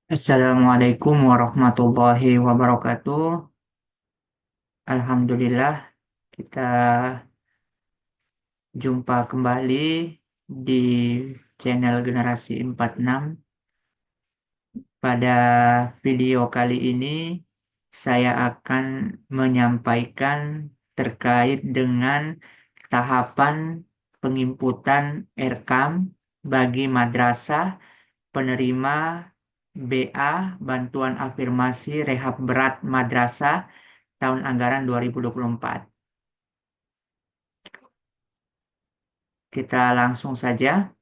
Assalamualaikum warahmatullahi wabarakatuh. Alhamdulillah, kita jumpa kembali di channel Generasi 46. Pada video kali ini, saya akan menyampaikan terkait dengan tahapan penginputan RKAM bagi madrasah penerima BA Bantuan Afirmasi Rehab Berat Madrasah tahun anggaran 2024. Kita langsung saja.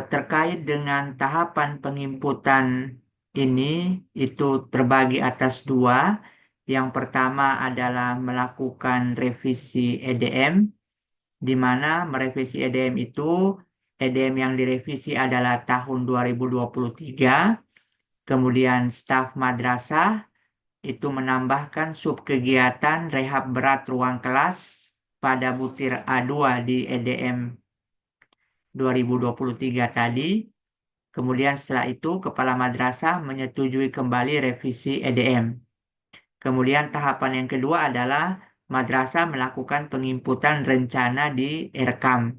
Terkait dengan tahapan penginputan ini, itu terbagi atas dua. Yang pertama adalah melakukan revisi EDM, di mana merevisi EDM itu, EDM yang direvisi adalah tahun 2023, kemudian staf madrasah itu menambahkan subkegiatan rehab berat ruang kelas pada butir A2 di EDM 2023 tadi. Kemudian setelah itu Kepala Madrasah menyetujui kembali revisi EDM. Kemudian tahapan yang kedua adalah Madrasah melakukan penginputan rencana di RKAM,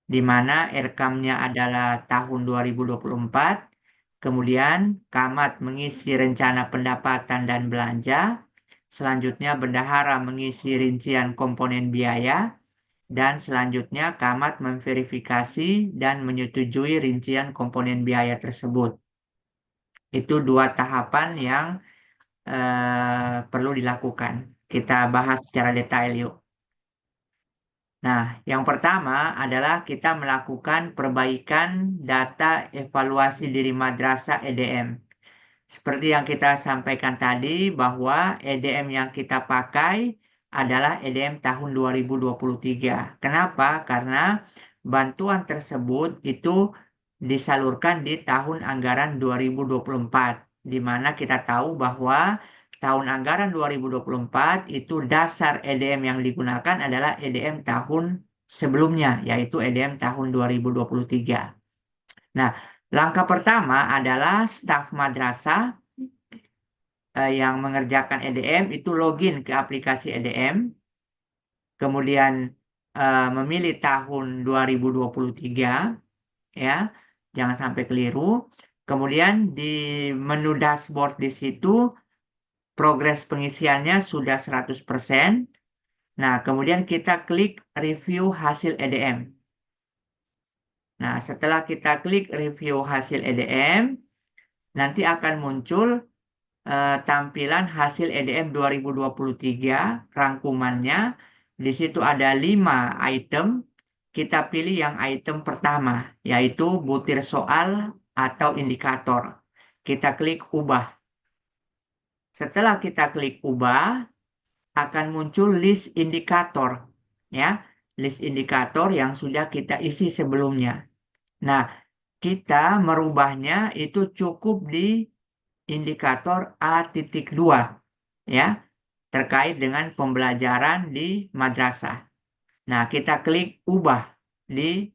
di mana RKAM-nya adalah tahun 2024. Kemudian Kamat mengisi rencana pendapatan dan belanja. Selanjutnya bendahara mengisi rincian komponen biaya. Dan selanjutnya Kamat memverifikasi dan menyetujui rincian komponen biaya tersebut. Itu dua tahapan yang perlu dilakukan. Kita bahas secara detail yuk. Nah, yang pertama adalah kita melakukan perbaikan data evaluasi diri madrasah EDM. Seperti yang kita sampaikan tadi bahwa EDM yang kita pakai adalah EDM tahun 2023. Kenapa? Karena bantuan tersebut itu disalurkan di tahun anggaran 2024, di mana kita tahu bahwa tahun anggaran 2024 itu dasar EDM yang digunakan adalah EDM tahun sebelumnya, yaitu EDM tahun 2023. Nah, langkah pertama adalah staf madrasah yang mengerjakan EDM itu login ke aplikasi EDM, kemudian memilih tahun 2023, ya, jangan sampai keliru. Kemudian di menu dashboard di situ progres pengisiannya sudah 100%. Nah, kemudian kita klik review hasil EDM. Nah, setelah kita klik review hasil EDM, nanti akan muncul tampilan hasil EDM 2023, rangkumannya. Di situ ada 5 item. Kita pilih yang item pertama, yaitu butir soal atau indikator. Kita klik ubah. Setelah kita klik ubah, akan muncul list indikator, ya, list indikator yang sudah kita isi sebelumnya. Nah, kita merubahnya itu cukup di indikator A.2, ya, terkait dengan pembelajaran di madrasah. Nah, kita klik ubah di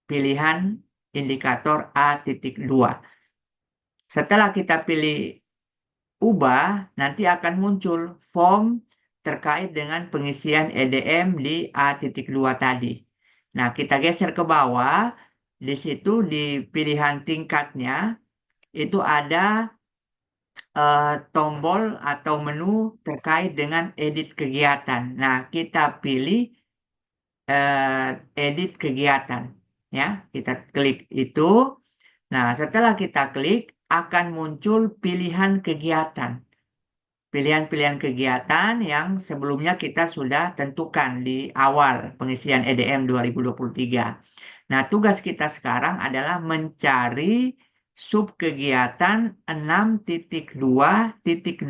pilihan indikator A.2. Setelah kita pilih ubah, nanti akan muncul form terkait dengan pengisian EDM di A.2 tadi. Nah, kita geser ke bawah. Di situ di pilihan tingkatnya itu ada tombol atau menu terkait dengan edit kegiatan. Nah, kita pilih edit kegiatan, ya. Kita klik itu. Nah, setelah kita klik akan muncul pilihan kegiatan. Pilihan-pilihan kegiatan yang sebelumnya kita sudah tentukan di awal pengisian EDM 2023. Nah, tugas kita sekarang adalah mencari subkegiatan 6.2.12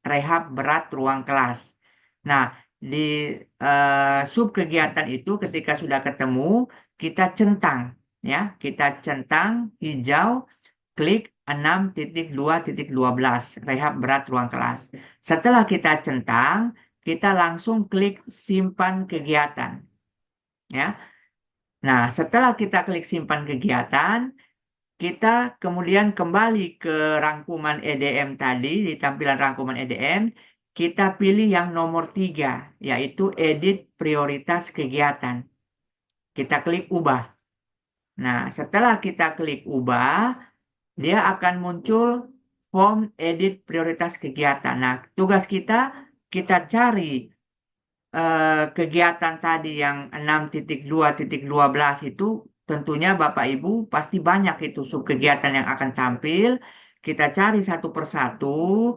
rehab berat ruang kelas. Nah, di subkegiatan itu ketika sudah ketemu, kita centang, ya, kita centang hijau, klik 6.2.12 rehab berat ruang kelas. Setelah kita centang, kita langsung klik simpan kegiatan, ya. Nah, setelah kita klik simpan kegiatan, kita kemudian kembali ke rangkuman EDM tadi, di tampilan rangkuman EDM, kita pilih yang nomor 3, yaitu edit prioritas kegiatan. Kita klik ubah. Nah, setelah kita klik ubah, dia akan muncul form edit prioritas kegiatan. Nah, tugas kita cari kegiatan tadi yang 6.2.12 itu tentunya Bapak Ibu pasti banyak itu subkegiatan yang akan tampil. Kita cari satu persatu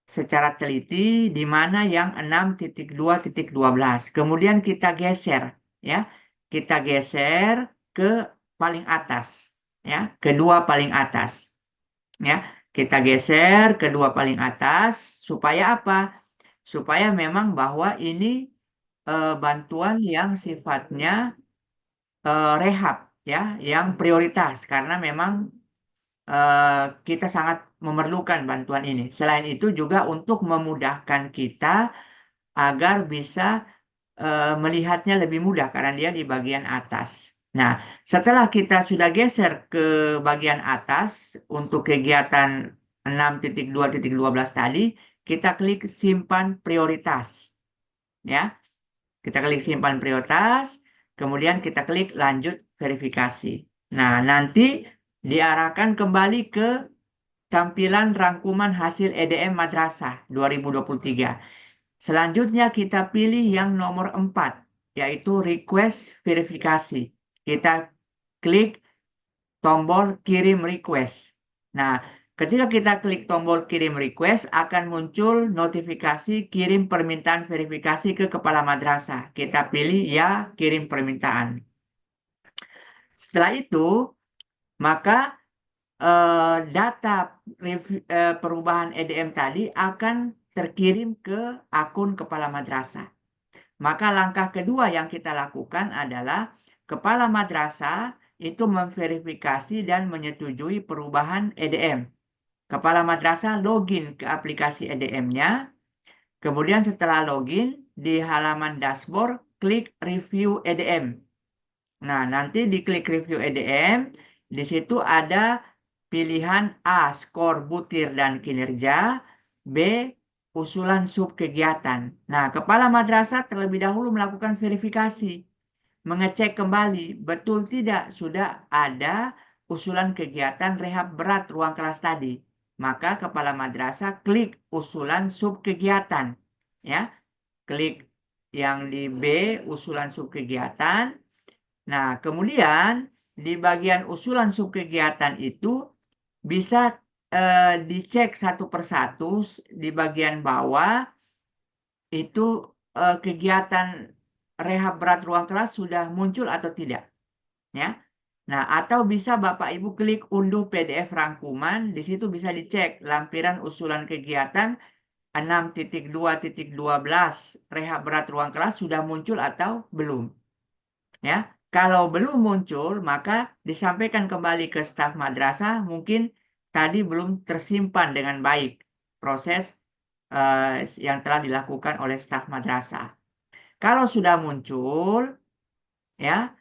secara teliti di mana yang 6.2.12. Kemudian kita geser ya. Kita geser ke paling atas ya, kedua paling atas ya. Kita geser kedua paling atas supaya apa? Supaya memang bahwa ini bantuan yang sifatnya rehab ya, yang prioritas karena memang kita sangat memerlukan bantuan ini. Selain itu juga untuk memudahkan kita agar bisa melihatnya lebih mudah karena dia di bagian atas. Nah, setelah kita sudah geser ke bagian atas untuk kegiatan 6.2.12 tadi, kita klik simpan prioritas ya. Kita klik simpan prioritas, kemudian kita klik lanjut verifikasi. Nah, nanti diarahkan kembali ke tampilan rangkuman hasil EDM Madrasah 2023. Selanjutnya kita pilih yang nomor 4, yaitu request verifikasi. Kita klik tombol kirim request. Nah, ketika kita klik tombol kirim request, akan muncul notifikasi kirim permintaan verifikasi ke kepala madrasah. Kita pilih ya, kirim permintaan. Setelah itu, maka data perubahan EDM tadi akan terkirim ke akun kepala madrasah. Maka langkah kedua yang kita lakukan adalah kepala madrasah itu memverifikasi dan menyetujui perubahan EDM. Kepala madrasah login ke aplikasi EDM-nya. Kemudian setelah login, di halaman dashboard, klik review EDM. Nah, nanti di klik review EDM, di situ ada pilihan A, skor butir dan kinerja, B, usulan subkegiatan. Nah, kepala madrasah terlebih dahulu melakukan verifikasi, mengecek kembali betul tidak sudah ada usulan kegiatan rehab berat ruang kelas tadi. Maka kepala madrasah klik usulan subkegiatan, ya, klik yang di B, usulan subkegiatan. Nah, kemudian di bagian usulan subkegiatan itu bisa dicek satu persatu di bagian bawah itu kegiatan rehab berat ruang kelas sudah muncul atau tidak, ya. Nah, atau bisa Bapak Ibu klik unduh PDF rangkuman, di situ bisa dicek lampiran usulan kegiatan 6.2.12 rehab berat ruang kelas sudah muncul atau belum, ya. Kalau belum muncul, maka disampaikan kembali ke staf madrasah, mungkin tadi belum tersimpan dengan baik proses yang telah dilakukan oleh staf madrasah. Kalau sudah muncul, ya,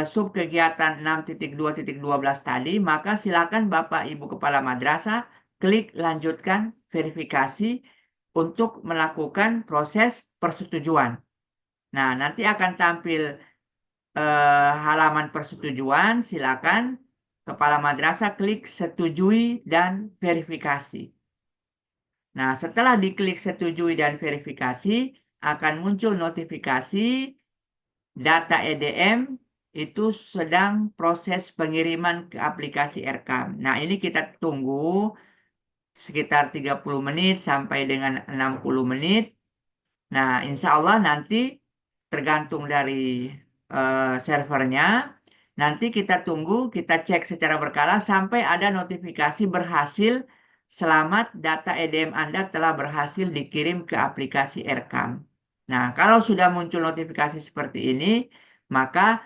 sub kegiatan 6.2.12 tadi, maka silakan Bapak Ibu Kepala Madrasah klik lanjutkan verifikasi untuk melakukan proses persetujuan. Nah, nanti akan tampil halaman persetujuan, silakan Kepala Madrasah klik setujui dan verifikasi. Nah, setelah diklik setujui dan verifikasi, akan muncul notifikasi data EDM itu sedang proses pengiriman ke aplikasi Erekam. Nah, ini kita tunggu sekitar 30 menit sampai dengan 60 menit. Nah, insya Allah nanti tergantung dari servernya. Nanti kita tunggu, kita cek secara berkala sampai ada notifikasi berhasil. Selamat, data EDM Anda telah berhasil dikirim ke aplikasi Erekam. Nah, kalau sudah muncul notifikasi seperti ini, maka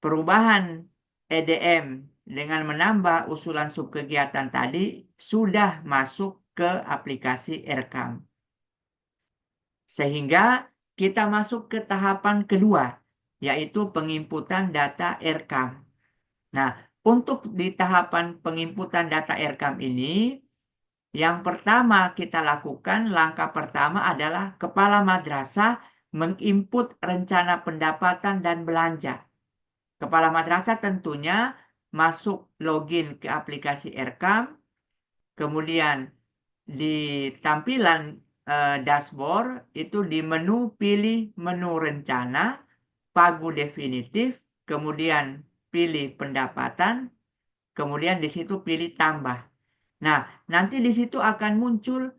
perubahan EDM dengan menambah usulan subkegiatan tadi sudah masuk ke aplikasi Erekam. Sehingga kita masuk ke tahapan kedua, yaitu penginputan data Erekam. Nah, untuk di tahapan penginputan data RKAM ini, yang pertama kita lakukan, langkah pertama adalah kepala madrasah menginput rencana pendapatan dan belanja. Kepala madrasah tentunya masuk login ke aplikasi RKAM, kemudian di tampilan dashboard itu di menu pilih menu rencana, pagu definitif, kemudian pilih pendapatan, kemudian di situ pilih tambah. Nah, nanti di situ akan muncul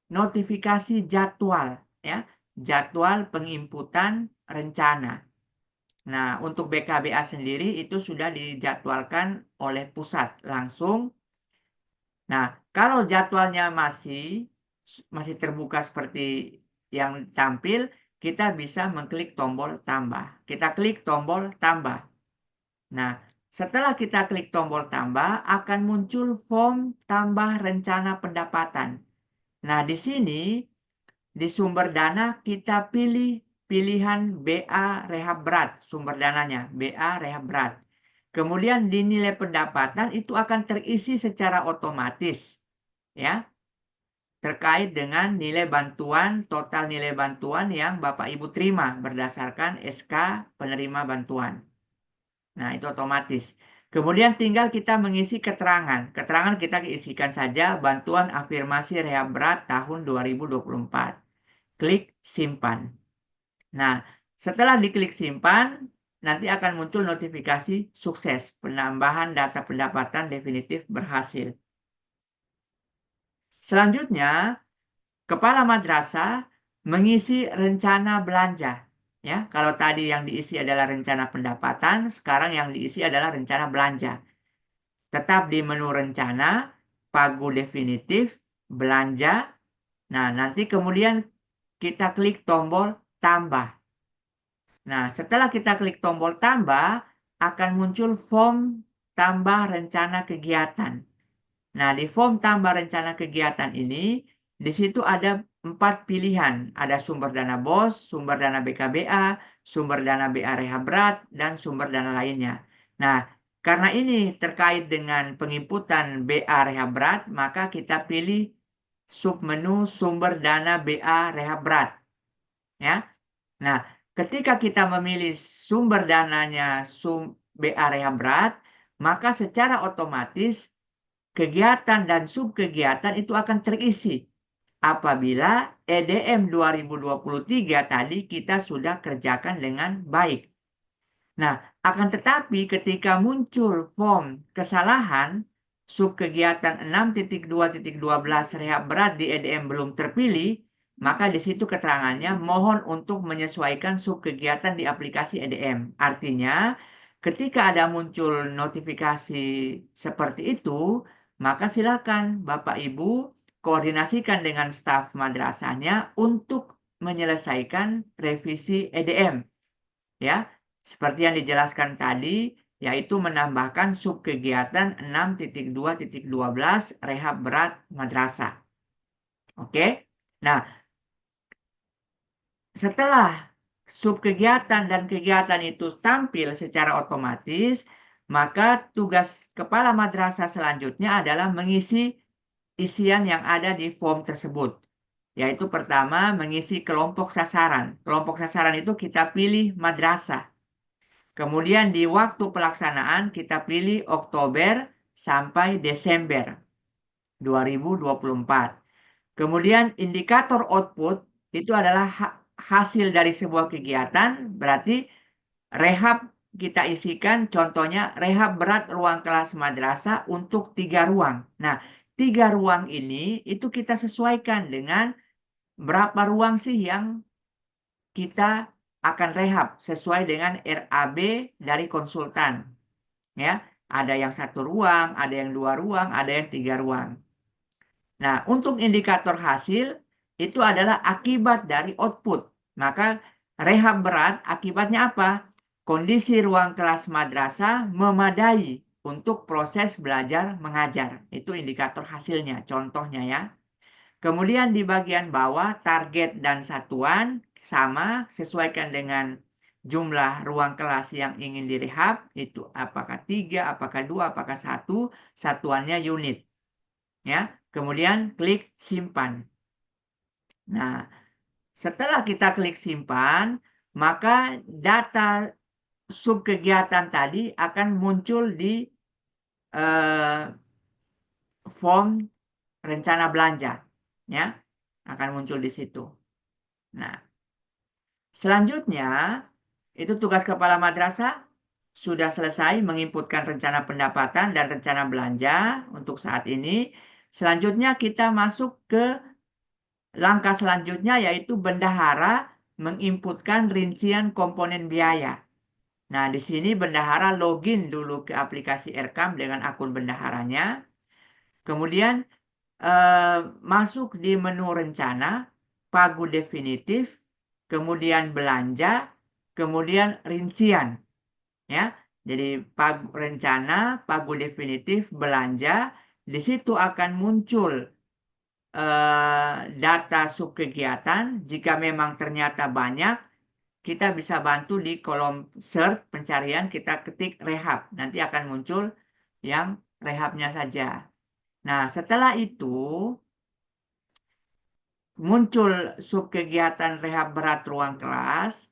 notifikasi jadwal, ya, jadwal penginputan rencana. Nah, untuk BKBA sendiri itu sudah dijadwalkan oleh pusat langsung. Nah, kalau jadwalnya masih terbuka seperti yang tampil, kita bisa mengklik tombol tambah. Kita klik tombol tambah. Nah, setelah kita klik tombol tambah, akan muncul form tambah rencana pendapatan. Nah, di sini di sumber dana kita pilih pilihan BA Rehab Berat, sumber dananya BA Rehab Berat. Kemudian di nilai pendapatan itu akan terisi secara otomatis, ya, terkait dengan nilai bantuan, total nilai bantuan yang Bapak Ibu terima berdasarkan SK penerima bantuan. Nah, itu otomatis. Kemudian tinggal kita mengisi keterangan. Keterangan kita isikan saja bantuan afirmasi rehab berat tahun 2024. Klik simpan. Nah, setelah diklik simpan, nanti akan muncul notifikasi sukses. Penambahan data pendapatan definitif berhasil. Selanjutnya, kepala madrasah mengisi rencana belanja. Ya, kalau tadi yang diisi adalah rencana pendapatan, sekarang yang diisi adalah rencana belanja. Tetap di menu rencana, pagu definitif, belanja. Nah, nanti kemudian kita klik tombol tambah. Nah, setelah kita klik tombol tambah, akan muncul form tambah rencana kegiatan. Nah, di form tambah rencana kegiatan ini, di situ ada 4 pilihan. Ada sumber dana BOS, sumber dana BKBA, sumber dana BA Rehab Berat, dan sumber dana lainnya. Nah, karena ini terkait dengan penginputan BA Rehab Berat, maka kita pilih submenu sumber dana BA Rehab Berat. Ya. Nah, ketika kita memilih sumber dananya BA Rehab Berat, maka secara otomatis kegiatan dan subkegiatan itu akan terisi apabila EDM 2023 tadi kita sudah kerjakan dengan baik. Nah, akan tetapi ketika muncul form kesalahan subkegiatan 6.2.12 rehab berat di EDM belum terpilih, maka di situ keterangannya mohon untuk menyesuaikan subkegiatan di aplikasi EDM. Artinya, ketika ada muncul notifikasi seperti itu, maka silakan Bapak Ibu koordinasikan dengan staf madrasahnya untuk menyelesaikan revisi EDM. Ya, seperti yang dijelaskan tadi, yaitu menambahkan subkegiatan 6.2.12 rehab berat madrasah. Oke. Nah, setelah subkegiatan dan kegiatan itu tampil secara otomatis, maka tugas kepala madrasah selanjutnya adalah mengisi isian yang ada di form tersebut. Yaitu pertama, mengisi kelompok sasaran. Kelompok sasaran itu kita pilih madrasah. Kemudian di waktu pelaksanaan kita pilih Oktober sampai Desember 2024. Kemudian indikator output itu adalah hasil dari sebuah kegiatan, berarti rehab kita isikan contohnya rehab berat ruang kelas madrasah untuk 3 ruang. Nah, 3 ruang ini itu kita sesuaikan dengan berapa ruang sih yang kita akan rehab sesuai dengan RAB dari konsultan. Ya, ada yang 1 ruang, ada yang 2 ruang, ada yang 3 ruang. Nah, untuk indikator hasil itu adalah akibat dari output. Maka rehab berat akibatnya apa? Kondisi ruang kelas madrasah memadai untuk proses belajar mengajar. Itu indikator hasilnya, contohnya ya. Kemudian di bagian bawah target dan satuan sama, sesuaikan dengan jumlah ruang kelas yang ingin direhab, itu apakah 3, apakah 2, apakah 1, satuannya unit. Ya, kemudian klik simpan. Nah, setelah kita klik simpan, maka data subkegiatan tadi akan muncul di eh, form rencana belanja, ya, akan muncul di situ. Nah, selanjutnya itu tugas kepala madrasah sudah selesai menginputkan rencana pendapatan dan rencana belanja untuk saat ini. Selanjutnya kita masuk ke langkah selanjutnya, yaitu bendahara menginputkan rincian komponen biaya. Nah, di sini bendahara login dulu ke aplikasi Erkam dengan akun bendaharanya. Kemudian masuk di menu rencana, pagu definitif, kemudian belanja, kemudian rincian. Ya, jadi rencana, pagu definitif, belanja. Di situ akan muncul data subkegiatan. Jika memang ternyata banyak, kita bisa bantu di kolom search pencarian, kita ketik rehab. Nanti akan muncul yang rehabnya saja. Nah, setelah itu muncul subkegiatan rehab berat ruang kelas.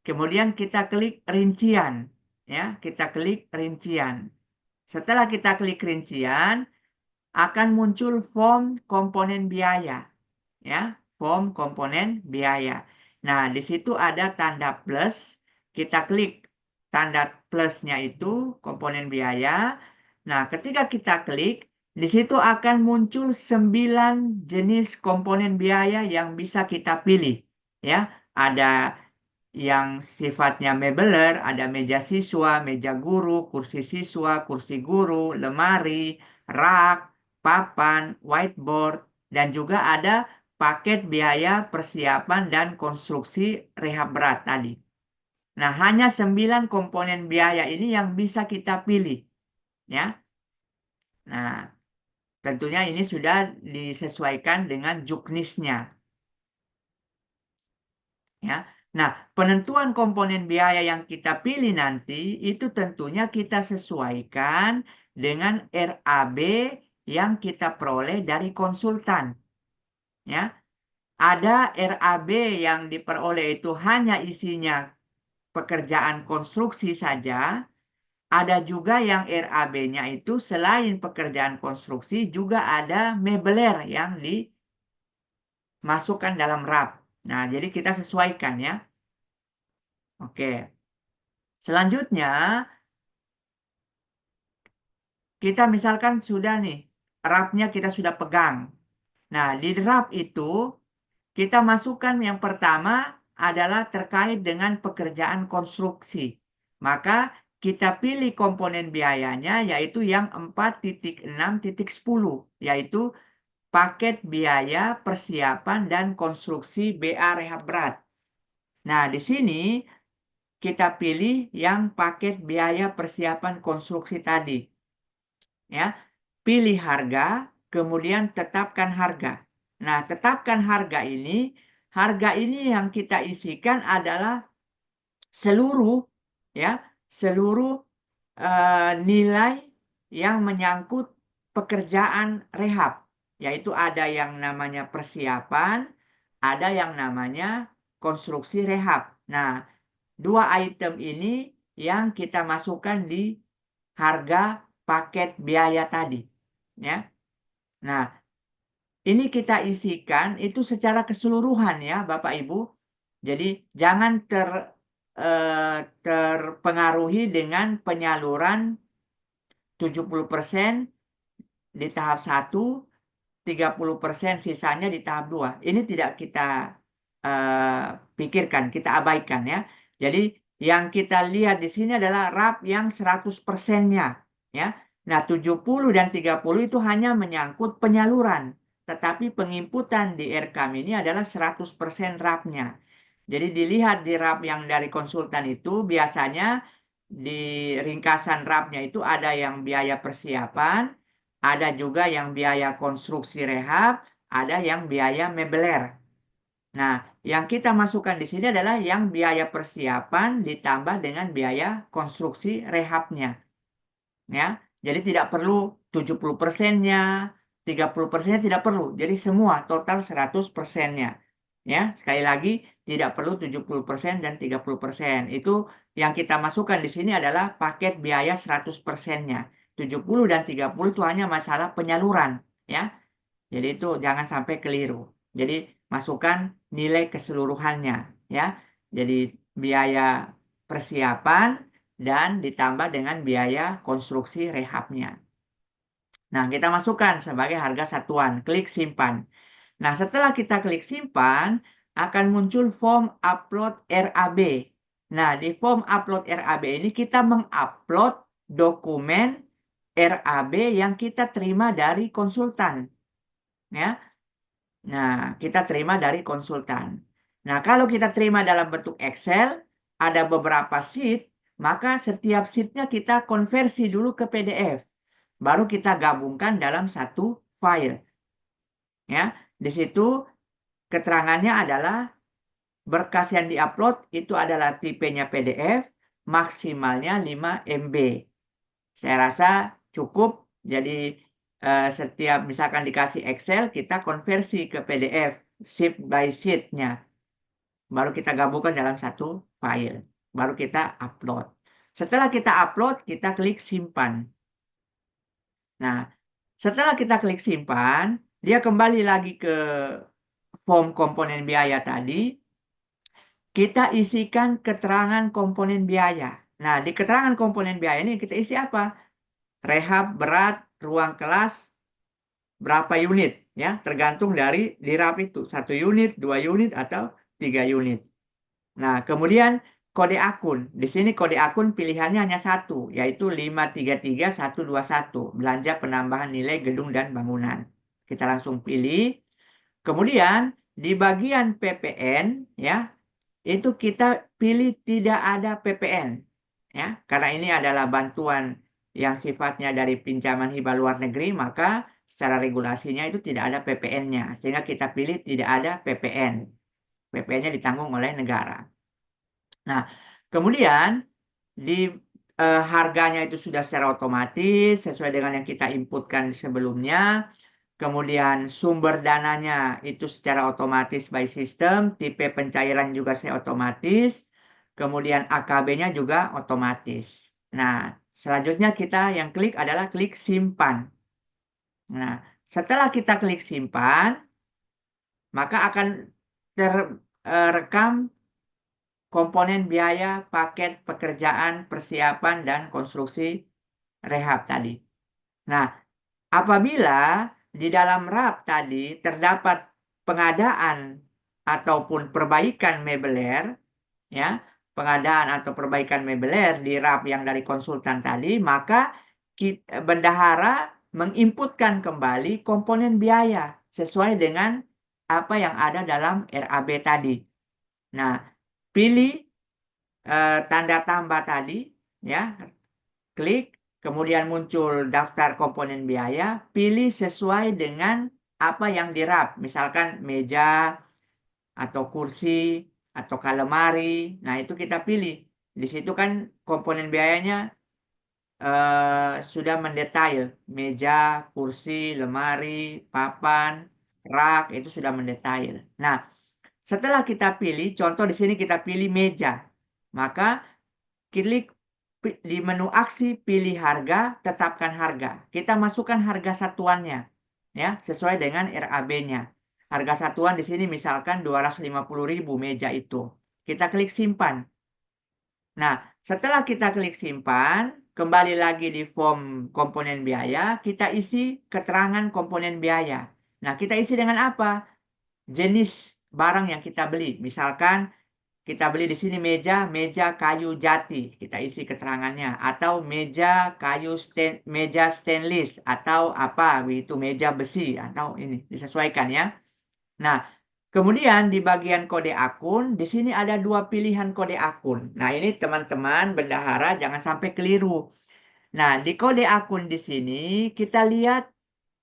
Kemudian kita klik rincian. Ya, kita klik rincian. Setelah kita klik rincian, akan muncul form komponen biaya. Ya, form komponen biaya. Nah, di situ ada tanda plus. Kita klik tanda plusnya itu komponen biaya. Nah, ketika kita klik, di situ akan muncul 9 jenis komponen biaya yang bisa kita pilih. Ya, ada yang sifatnya mebeler, ada meja siswa, meja guru, kursi siswa, kursi guru, lemari, rak, papan, whiteboard, dan juga ada paket biaya persiapan dan konstruksi rehab berat tadi. Nah, hanya 9 komponen biaya ini yang bisa kita pilih, ya. Nah, tentunya ini sudah disesuaikan dengan juknisnya, ya. Nah, penentuan komponen biaya yang kita pilih nanti itu tentunya kita sesuaikan dengan RAB yang kita peroleh dari konsultan, ya. Ada RAB yang diperoleh itu hanya isinya pekerjaan konstruksi saja. Ada juga yang RAB-nya itu selain pekerjaan konstruksi juga ada mebeler yang dimasukkan dalam RAB. Nah, jadi kita sesuaikan ya. Oke. Selanjutnya, kita misalkan sudah nih, RAB-nya kita sudah pegang. Nah, di RAB itu kita masukkan yang pertama adalah terkait dengan pekerjaan konstruksi. Maka kita pilih komponen biayanya yaitu yang 4.6.10, yaitu paket biaya persiapan dan konstruksi BA rehab berat. Nah, di sini kita pilih yang paket biaya persiapan konstruksi tadi. Ya, pilih harga, kemudian tetapkan harga. Nah, tetapkan harga ini yang kita isikan adalah seluruh ya, seluruh nilai yang menyangkut pekerjaan rehab, yaitu ada yang namanya persiapan, ada yang namanya konstruksi rehab. Nah, dua item ini yang kita masukkan di harga paket biaya tadi, ya. Nah, ini kita isikan itu secara keseluruhan ya, Bapak Ibu. Jadi jangan terpengaruhi dengan penyaluran 70% di tahap 1, 30% sisanya di tahap 2. Ini tidak kita pikirkan, kita abaikan ya. Jadi yang kita lihat di sini adalah RAB yang 100%-nya ya. Nah, 70 dan 30 itu hanya menyangkut penyaluran, tetapi penginputan di RKAM ini adalah 100% RAB-nya. Jadi dilihat di RAB yang dari konsultan itu biasanya di ringkasan RAB-nya itu ada yang biaya persiapan, ada juga yang biaya konstruksi rehab, ada yang biaya mebeler. Nah, yang kita masukkan di sini adalah yang biaya persiapan ditambah dengan biaya konstruksi rehabnya. Ya, jadi tidak perlu 70%-nya, 30%-nya tidak perlu. Jadi semua total 100%-nya. Ya, sekali lagi tidak perlu 70% dan 30%. Itu yang kita masukkan di sini adalah paket biaya 100%-nya. 70 dan 30 itu hanya masalah penyaluran, ya. Jadi itu jangan sampai keliru. Jadi masukkan nilai keseluruhannya, ya. Jadi biaya persiapan dan ditambah dengan biaya konstruksi rehabnya. Nah, kita masukkan sebagai harga satuan. Klik simpan. Nah, setelah kita klik simpan, akan muncul form upload RAB. Nah, di form upload RAB ini kita mengupload dokumen RAB yang kita terima dari konsultan. Ya. Nah, kita terima dari konsultan. Nah, kalau kita terima dalam bentuk Excel, ada beberapa sheet, maka setiap sheetnya kita konversi dulu ke PDF. Baru kita gabungkan dalam satu file. Ya, di situ keterangannya adalah berkas yang diupload itu adalah tipenya PDF, maksimalnya 5 MB. Saya rasa cukup. Jadi setiap misalkan dikasih Excel, kita konversi ke PDF, sheet by sheet-nya. Baru kita gabungkan dalam satu file. Baru kita upload. Setelah kita upload, kita klik simpan. Nah, setelah kita klik simpan, dia kembali lagi ke form komponen biaya tadi. Kita isikan keterangan komponen biaya. Nah, di keterangan komponen biaya ini kita isi apa? Rehab berat, ruang kelas, berapa unit. Ya, tergantung dari dirap itu. 1 unit, 2 unit, atau 3 unit. Nah, kemudian kode akun. Di sini kode akun pilihannya hanya satu, yaitu 533121. Belanja penambahan nilai gedung dan bangunan. Kita langsung pilih. Kemudian di bagian PPN, ya, itu kita pilih tidak ada PPN. Ya, karena ini adalah bantuan yang sifatnya dari pinjaman hibah luar negeri, maka secara regulasinya itu tidak ada PPN-nya. Sehingga kita pilih tidak ada PPN. PPN-nya ditanggung oleh negara. Nah, kemudian di harganya itu sudah secara otomatis sesuai dengan yang kita inputkan sebelumnya. Kemudian sumber dananya itu secara otomatis by system, tipe pencairan juga secara otomatis. Kemudian AKB-nya juga otomatis. Nah, selanjutnya kita yang klik adalah klik simpan. Nah, setelah kita klik simpan, maka akan terekam komponen biaya paket pekerjaan persiapan dan konstruksi rehab tadi. Nah, apabila di dalam RAP tadi terdapat pengadaan ataupun perbaikan mebeler, ya, pengadaan atau perbaikan mebeler di RAP yang dari konsultan tadi, maka bendahara menginputkan kembali komponen biaya sesuai dengan apa yang ada dalam RAB tadi. Nah, pilih tanda tambah tadi, ya, klik, kemudian muncul daftar komponen biaya, pilih sesuai dengan apa yang dirap, misalkan meja atau kursi atau lemari. Nah, itu kita pilih. Di situ kan komponen biayanya sudah mendetail, meja, kursi, lemari, papan, rak, itu sudah mendetail. Nah, setelah kita pilih, contoh di sini kita pilih meja, maka klik di menu aksi, pilih harga, tetapkan harga. Kita masukkan harga satuannya, ya, sesuai dengan RAB-nya. Harga satuan di sini misalkan 250.000 meja itu. Kita klik simpan. Nah, setelah kita klik simpan, kembali lagi di form komponen biaya, kita isi keterangan komponen biaya. Nah, kita isi dengan apa? Jenis barang yang kita beli. Misalkan kita beli di sini meja kayu jati, kita isi keterangannya, atau meja stainless, atau apa itu meja besi, atau ini disesuaikan ya. Nah, kemudian di bagian kode akun, di sini ada dua pilihan kode akun. Nah, ini teman-teman bendahara jangan sampai keliru. Nah, di kode akun di sini kita lihat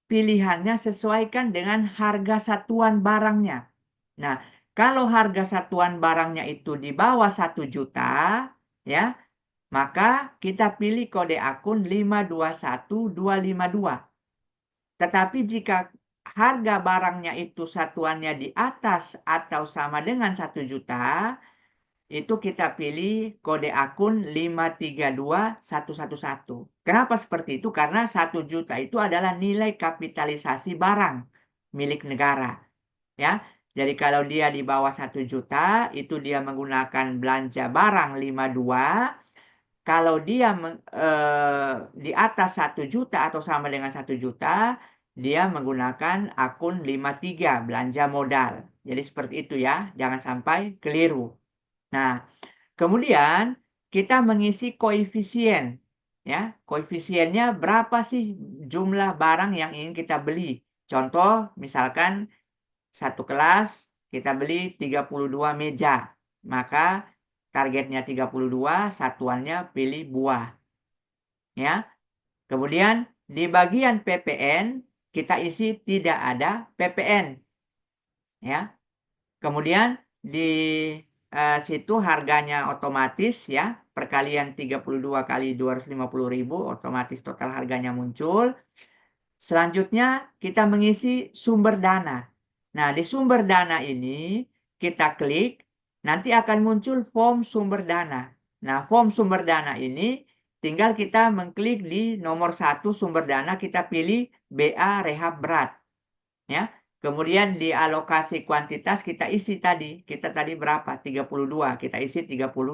pilihannya sesuaikan dengan harga satuan barangnya. Nah, Kalau harga satuan barangnya itu di bawah 1 juta, ya, maka kita pilih kode akun 521252. Tetapi jika harga barangnya itu satuannya di atas atau sama dengan 1 juta, itu kita pilih kode akun 532111. Kenapa seperti itu? Karena 1 juta itu adalah nilai kapitalisasi barang milik negara. Ya, jadi kalau dia di bawah 1 juta, itu dia menggunakan belanja barang 52. Kalau dia di atas 1 juta atau sama dengan 1 juta, dia menggunakan akun 53 belanja modal. Jadi seperti itu ya, jangan sampai keliru. Nah, kemudian kita mengisi koefisien. Ya, koefisiennya berapa sih jumlah barang yang ingin kita beli? Contoh, misalkan satu kelas kita beli 32 meja. Maka targetnya 32, satuannya pilih buah. Ya. Kemudian di bagian PPN kita isi tidak ada PPN. Ya. Kemudian di situ harganya otomatis ya, perkalian 32 kali 250.000, otomatis total harganya muncul. Selanjutnya kita mengisi sumber dana. Nah, di sumber dana ini kita klik, nanti akan muncul form sumber dana. Nah, form sumber dana ini tinggal kita mengklik di nomor 1 sumber dana, kita pilih BA rehab berat. Ya. Kemudian di alokasi kuantitas kita isi tadi. Kita tadi berapa? 32. Kita isi 32.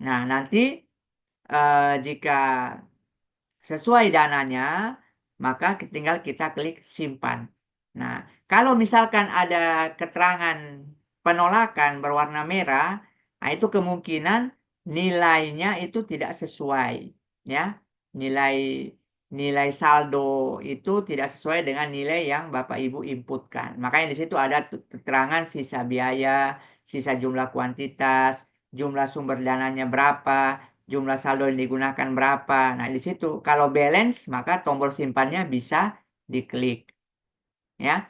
Nah, nanti jika sesuai dananya, maka tinggal kita klik simpan. Nah, kalau misalkan ada keterangan penolakan berwarna merah, nah itu kemungkinan nilainya itu tidak sesuai, ya. Nilai saldo itu tidak sesuai dengan nilai yang Bapak Ibu inputkan. Makanya di situ ada keterangan sisa biaya, sisa jumlah kuantitas, jumlah sumber dananya berapa, jumlah saldo yang digunakan berapa. Nah, di situ kalau balance maka tombol simpannya bisa diklik. Ya.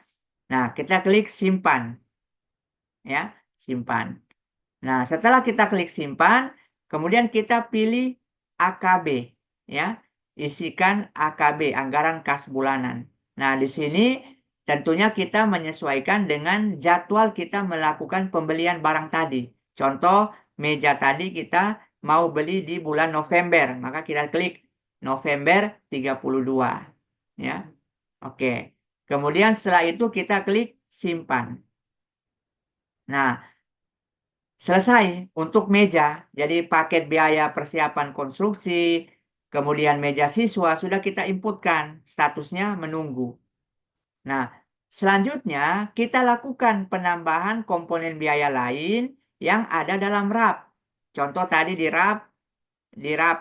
Nah, kita klik simpan. Ya, simpan. Nah, setelah kita klik simpan, kemudian kita pilih AKB, ya. Isikan AKB, anggaran kas bulanan. Nah, di sini tentunya kita menyesuaikan dengan jadwal kita melakukan pembelian barang tadi. Contoh, meja tadi kita mau beli di bulan November, maka kita klik November 32, ya. Oke. Kemudian setelah itu kita klik simpan. Nah, selesai untuk meja. Jadi paket biaya persiapan konstruksi, kemudian meja siswa sudah kita inputkan, statusnya menunggu. Nah, selanjutnya kita lakukan penambahan komponen biaya lain yang ada dalam RAP. Contoh tadi di RAP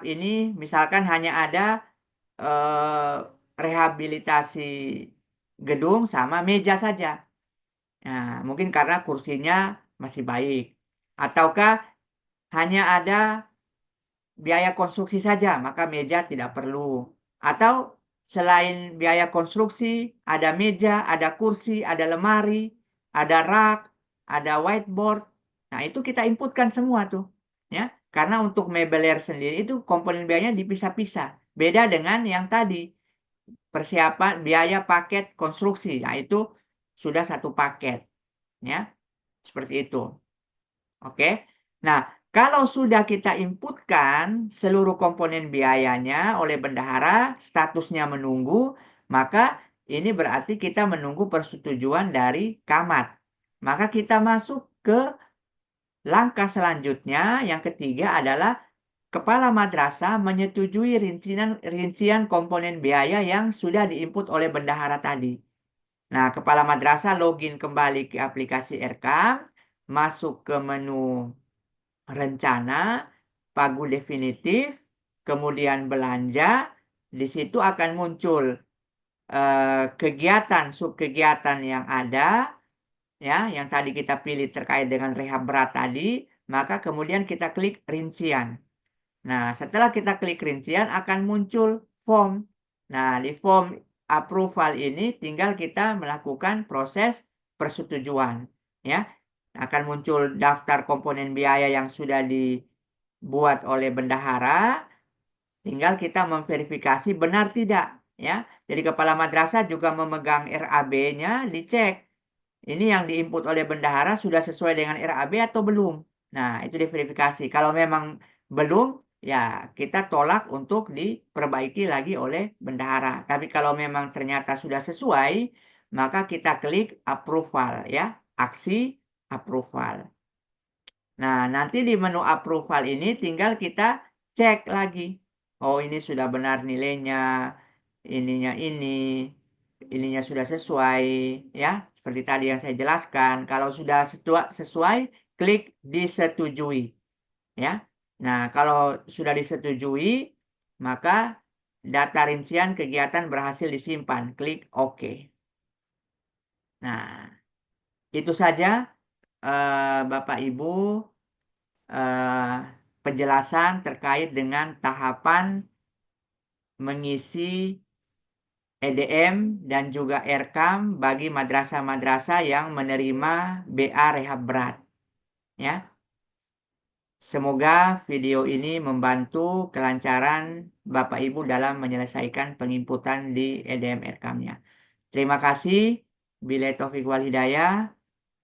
ini misalkan hanya ada rehabilitasi gedung sama meja saja. Nah, mungkin karena kursinya masih baik. Ataukah hanya ada biaya konstruksi saja, maka meja tidak perlu. Atau selain biaya konstruksi, ada meja, ada kursi, ada lemari, ada rak, ada whiteboard. Nah, itu kita inputkan semua tuh. Ya, karena untuk mebeler sendiri itu komponen biayanya dipisah-pisah. Beda dengan yang tadi, persiapan biaya paket konstruksi. Nah, itu sudah satu paket. Ya, seperti itu. Oke. Nah, kalau sudah kita inputkan seluruh komponen biayanya oleh bendahara, statusnya menunggu, maka ini berarti kita menunggu persetujuan dari Camat. Maka kita masuk ke langkah selanjutnya, yang ketiga adalah Kepala Madrasah menyetujui rincian komponen biaya yang sudah diinput oleh bendahara tadi. Nah, Kepala Madrasah login kembali ke aplikasi Erkam, masuk ke menu rencana, pagu definitif, kemudian belanja. Di situ akan muncul kegiatan, subkegiatan yang ada, ya, yang tadi kita pilih terkait dengan rehab berat tadi, maka kemudian kita klik rincian. Nah, setelah kita klik rincian akan muncul form. Nah, di form approval ini tinggal kita melakukan proses persetujuan. ya. Akan muncul daftar komponen biaya yang sudah dibuat oleh bendahara. Tinggal kita memverifikasi benar tidak, ya. Jadi kepala madrasah juga memegang RAB-nya, dicek. Ini yang diinput oleh bendahara sudah sesuai dengan RAB atau belum. Nah, itu diverifikasi. Kalau memang belum, ya kita tolak untuk diperbaiki lagi oleh bendahara. Tapi kalau memang ternyata sudah sesuai, maka kita klik approval, ya. Aksi approval. Nah, nanti di menu approval ini tinggal kita cek lagi. Oh, ini sudah benar nilainya, ini, ininya sudah sesuai, ya. Seperti tadi yang saya jelaskan. Kalau sudah sesuai, klik disetujui, ya. Nah, kalau sudah disetujui, maka data rincian kegiatan berhasil disimpan. Klik OK. Nah, itu saja, Bapak Ibu, eh, penjelasan terkait dengan tahapan mengisi EDM dan juga RKAM bagi madrasah-madrasah yang menerima BA Rehab Berat. Ya, semoga video ini membantu kelancaran Bapak Ibu dalam menyelesaikan penginputan di EDM RKAM-nya. Terima kasih. Billahi taufiq wal hidayah.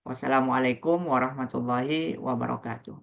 Wassalamualaikum warahmatullahi wabarakatuh.